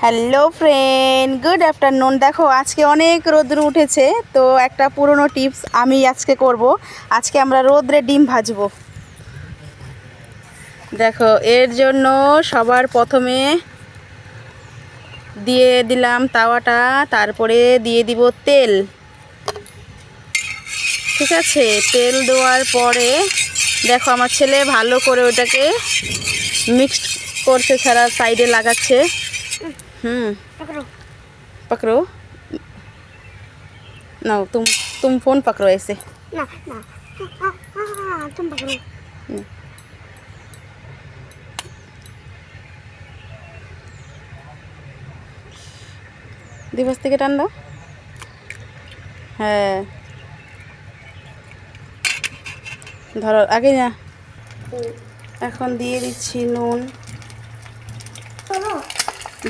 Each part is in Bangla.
Hello friend, good afternoon. দেখো আজকে অনেক রোদ্র উঠেছে, তো একটা পুরনো টিপস আমি আজকে করব। আজকে আমরা রোদ্রে ডিম ভাজবো। দেখো এর জন্য সবার প্রথমে দিয়ে দিলাম তাওয়াটা, তারপরে দিয়ে দিব তেল। ঠিক আছে, তেল দেওয়ার পরে দেখো আমার ছেলে ভালো করে ওটাকে মিক্সড করছে, সারা সাইডে লাগাচ্ছে। पकड़ो ना, तुम फोन पकड़ो ऐसे ना ना। हाँ, तुम पकड़ो। दिवस থেকে টান দাও। হ্যাঁ ধরো আগে না। এখন দিয়ে দিচ্ছি নুন।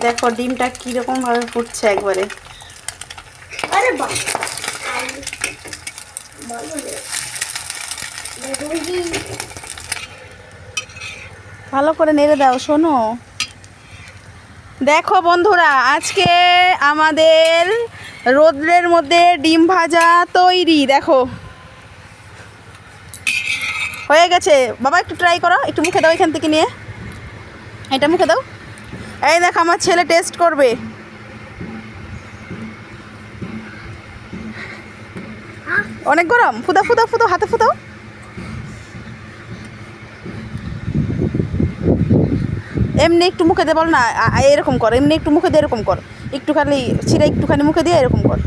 দেখো ডিমটা কীরকম ভাবে ফুটছে একবারে। अरे बाप, ভালো করে নেড়ে দাও। শোনো, দেখো বন্ধুরা, আজকে আমাদের রোদ্রের মধ্যে ডিম ভাজা তৈরি। দেখো হয়ে গেছে। বাবা একটু ট্রাই করো, একটু মুখে দাও, এখান থেকে নিয়ে এটা মুখে দাও। এই দেখো আমার ছেলে টেস্ট করবে। অনেক গরম, ফুদা ফুদা ফুদো, হাতে ফুদাও। এমনি একটু মুখে দিয়ে বল না, এরকম কর। এমনি একটু মুখে দিয়ে এরকম কর, একটু খালি ছিঁড়ে একটুখানি মুখে দিয়ে এরকম কর।